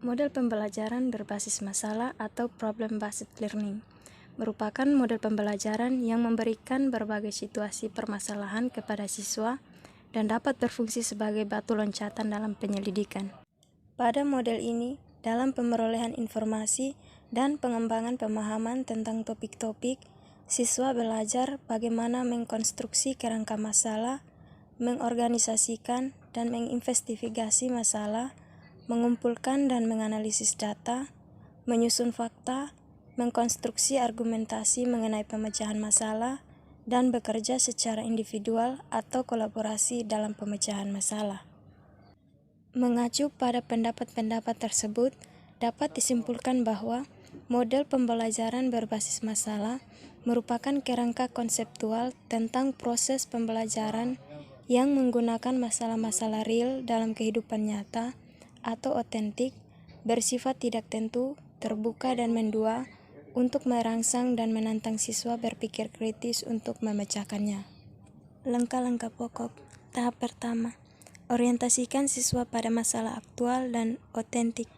Model pembelajaran berbasis masalah atau problem-based learning merupakan model pembelajaran yang memberikan berbagai situasi permasalahan kepada siswa dan dapat berfungsi sebagai batu loncatan dalam penyelidikan. Pada model ini, dalam pemerolehan informasi dan pengembangan pemahaman tentang topik-topik, siswa belajar bagaimana mengkonstruksi kerangka masalah, mengorganisasikan dan menginvestigasi masalah, mengumpulkan dan menganalisis data, menyusun fakta, mengkonstruksi argumentasi mengenai pemecahan masalah, dan bekerja secara individual atau kolaborasi dalam pemecahan masalah. Mengacu pada pendapat-pendapat tersebut, dapat disimpulkan bahwa model pembelajaran berbasis masalah merupakan kerangka konseptual tentang proses pembelajaran yang menggunakan masalah-masalah real dalam kehidupan nyata atau otentik, bersifat tidak tentu, terbuka dan mendua, untuk merangsang dan menantang siswa berpikir kritis untuk memecahkannya. Langkah-langkah pokok. Tahap pertama, orientasikan siswa pada masalah aktual dan otentik.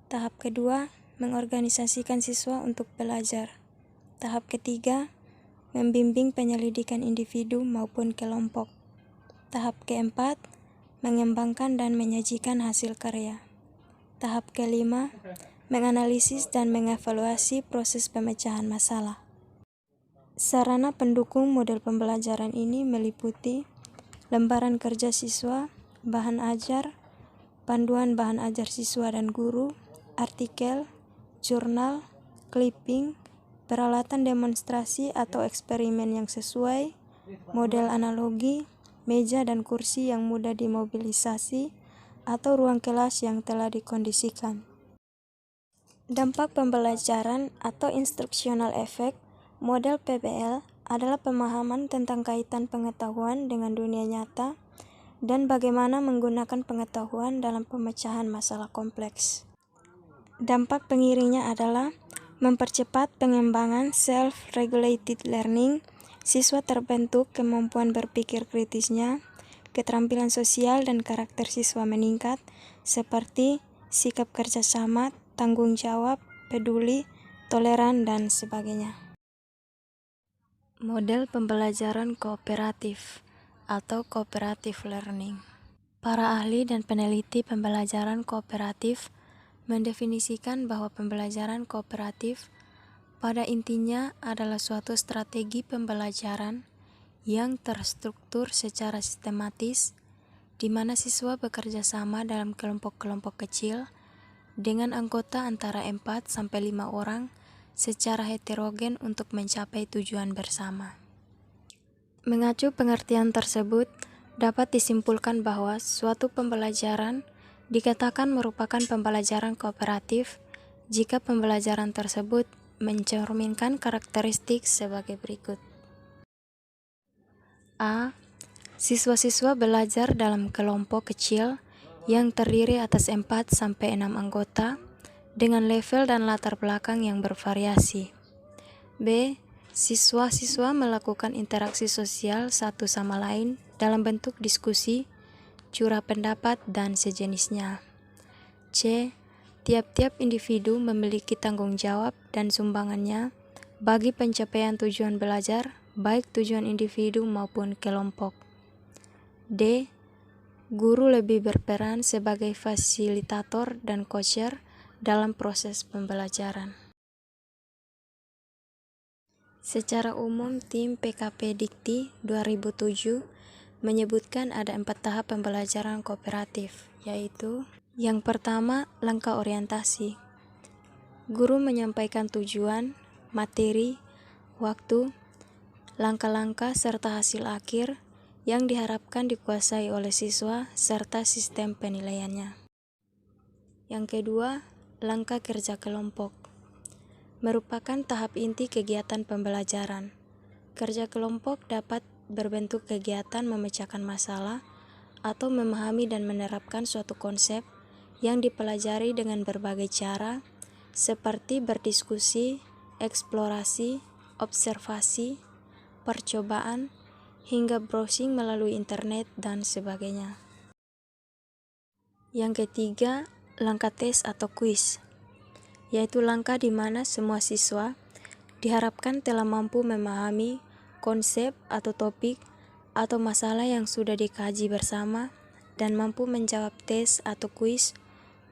Tahap kedua, mengorganisasikan siswa untuk belajar. Tahap ketiga, membimbing penyelidikan individu maupun kelompok. Tahap keempat, mengembangkan dan menyajikan hasil karya. Tahap kelima, menganalisis dan mengevaluasi proses pemecahan masalah. Sarana pendukung model pembelajaran ini meliputi lembaran kerja siswa, bahan ajar, panduan bahan ajar siswa dan guru, artikel, jurnal, clipping, peralatan demonstrasi atau eksperimen yang sesuai, model analogi, meja dan kursi yang mudah dimobilisasi, atau ruang kelas yang telah dikondisikan. Dampak pembelajaran atau instructional effect model PBL adalah pemahaman tentang kaitan pengetahuan dengan dunia nyata dan bagaimana menggunakan pengetahuan dalam pemecahan masalah kompleks. Dampak pengiringnya adalah mempercepat pengembangan self-regulated learning, siswa terbentuk kemampuan berpikir kritisnya, keterampilan sosial dan karakter siswa meningkat, seperti sikap kerjasama, tanggung jawab, peduli, toleran, dan sebagainya. Model pembelajaran kooperatif atau cooperative learning. Para ahli dan peneliti pembelajaran kooperatif mendefinisikan bahwa pembelajaran kooperatif pada intinya adalah suatu strategi pembelajaran yang terstruktur secara sistematis, di mana siswa bekerja sama dalam kelompok-kelompok kecil dengan anggota antara 4-5 orang secara heterogen untuk mencapai tujuan bersama. Mengacu pengertian tersebut, dapat disimpulkan bahwa suatu pembelajaran dikatakan merupakan pembelajaran kooperatif jika pembelajaran tersebut mencerminkan karakteristik sebagai berikut. A. Siswa-siswa belajar dalam kelompok kecil yang terdiri atas 4-6 anggota dengan level dan latar belakang yang bervariasi. B. Siswa-siswa melakukan interaksi sosial satu sama lain dalam bentuk diskusi, curah pendapat, dan sejenisnya. C. Tiap-tiap individu memiliki tanggung jawab dan sumbangannya bagi pencapaian tujuan belajar, baik tujuan individu maupun kelompok. D. Guru lebih berperan sebagai fasilitator dan coacher dalam proses pembelajaran. Secara umum, tim PKP Dikti 2007 menyebutkan ada 4 tahap pembelajaran kooperatif, yaitu: yang pertama, langkah orientasi. Guru menyampaikan tujuan, materi, waktu, langkah-langkah serta hasil akhir yang diharapkan dikuasai oleh siswa serta sistem penilaiannya. Yang kedua, langkah kerja kelompok. Merupakan tahap inti kegiatan pembelajaran. Kerja kelompok dapat berbentuk kegiatan memecahkan masalah atau memahami dan menerapkan suatu konsep yang dipelajari dengan berbagai cara, seperti berdiskusi, eksplorasi, observasi, percobaan, hingga browsing melalui internet dan sebagainya. Yang ketiga, langkah tes atau kuis, yaitu langkah di mana semua siswa diharapkan telah mampu memahami konsep atau topik atau masalah yang sudah dikaji bersama dan mampu menjawab tes atau kuis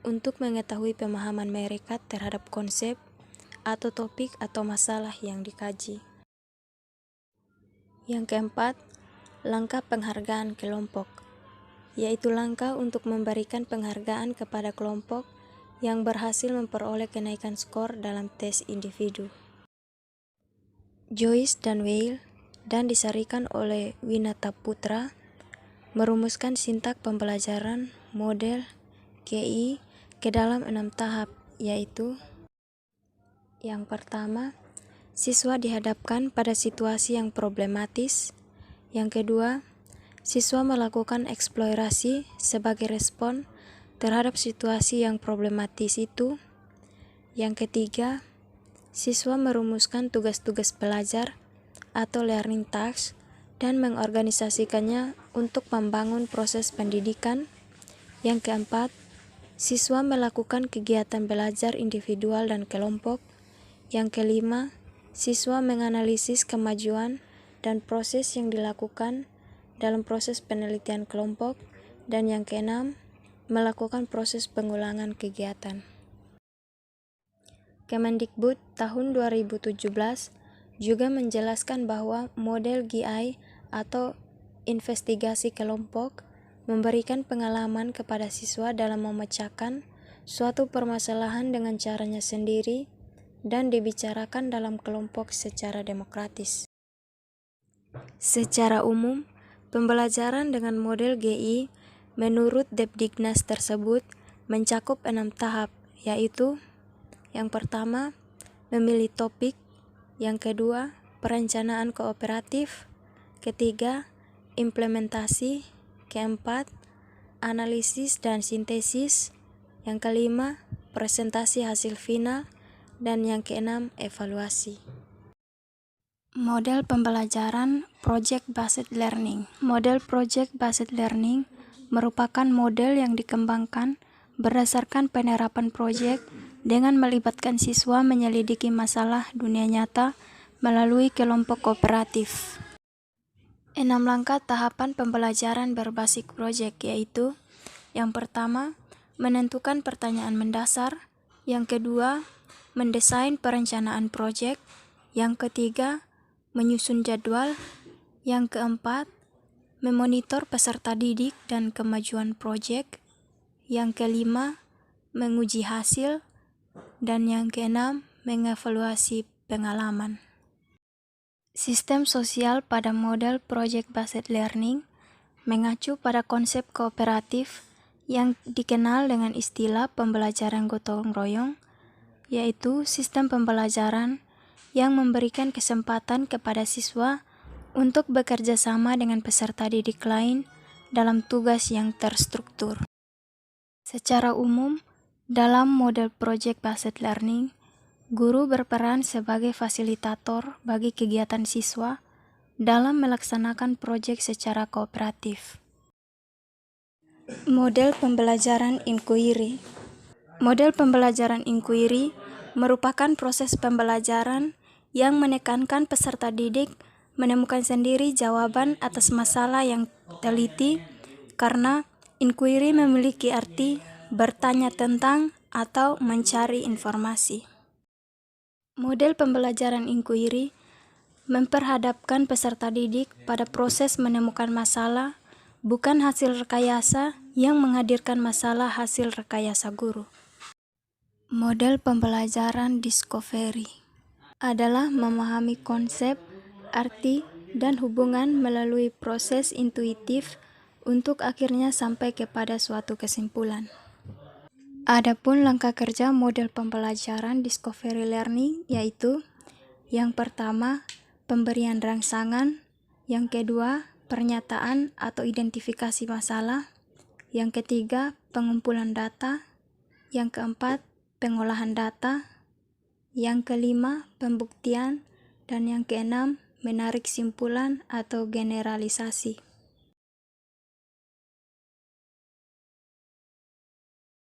untuk mengetahui pemahaman mereka terhadap konsep atau topik atau masalah yang dikaji. Yang keempat, langkah penghargaan kelompok, yaitu langkah untuk memberikan penghargaan kepada kelompok yang berhasil memperoleh kenaikan skor dalam tes individu. Joyce dan Weil dan disarikan oleh Winata Putra merumuskan sintak pembelajaran model GI ke dalam 6 tahap, yaitu yang pertama, siswa dihadapkan pada situasi yang problematis. Yang kedua, siswa melakukan eksplorasi sebagai respon terhadap situasi yang problematis itu. Yang ketiga, siswa merumuskan tugas-tugas belajar atau learning tasks dan mengorganisasikannya untuk membangun proses pendidikan. Yang keempat, siswa melakukan kegiatan belajar individual dan kelompok. Yang kelima, siswa menganalisis kemajuan dan proses yang dilakukan dalam proses penelitian kelompok. Dan yang keenam, melakukan proses pengulangan kegiatan. Kemendikbud tahun 2017 juga menjelaskan bahwa model GI atau investigasi kelompok memberikan pengalaman kepada siswa dalam memecahkan suatu permasalahan dengan caranya sendiri dan dibicarakan dalam kelompok secara demokratis. Secara umum, pembelajaran dengan model GI menurut Depdiknas tersebut mencakup 6 tahap, yaitu yang pertama, memilih topik. Yang kedua, perencanaan kooperatif. Ketiga, implementasi. Keempat, analisis dan sintesis. Yang kelima, presentasi hasil final. Dan yang keenam, evaluasi. Model pembelajaran Project-Based Learning. Model Project-Based Learning merupakan model yang dikembangkan berdasarkan penerapan proyek dengan melibatkan siswa menyelidiki masalah dunia nyata melalui kelompok kooperatif. 6 langkah tahapan pembelajaran berbasis proyek, yaitu yang pertama, menentukan pertanyaan mendasar. Yang kedua, mendesain perencanaan proyek. Yang ketiga, menyusun jadwal. Yang keempat, memonitor peserta didik dan kemajuan proyek. Yang kelima, menguji hasil. Dan yang keenam, mengevaluasi pengalaman. Sistem sosial pada model Project-Based Learning mengacu pada konsep kooperatif yang dikenal dengan istilah pembelajaran gotong royong, yaitu sistem pembelajaran yang memberikan kesempatan kepada siswa untuk bekerja sama dengan peserta didik lain dalam tugas yang terstruktur. Secara umum, dalam model Project-Based Learning, guru berperan sebagai fasilitator bagi kegiatan siswa dalam melaksanakan proyek secara kooperatif. Model pembelajaran inquiry. Model pembelajaran inquiry merupakan proses pembelajaran yang menekankan peserta didik menemukan sendiri jawaban atas masalah yang teliti, karena inquiry memiliki arti bertanya tentang atau mencari informasi. Model pembelajaran inquiry memperhadapkan peserta didik pada proses menemukan masalah, bukan hasil rekayasa yang menghadirkan masalah hasil rekayasa guru. Model pembelajaran discovery adalah memahami konsep, arti, dan hubungan melalui proses intuitif untuk akhirnya sampai kepada suatu kesimpulan. Adapun langkah kerja model pembelajaran discovery learning yaitu yang pertama, pemberian rangsangan. Yang kedua, pernyataan atau identifikasi masalah. Yang ketiga, pengumpulan data. Yang keempat, pengolahan data. Yang kelima, pembuktian. Dan yang keenam, menarik simpulan atau generalisasi.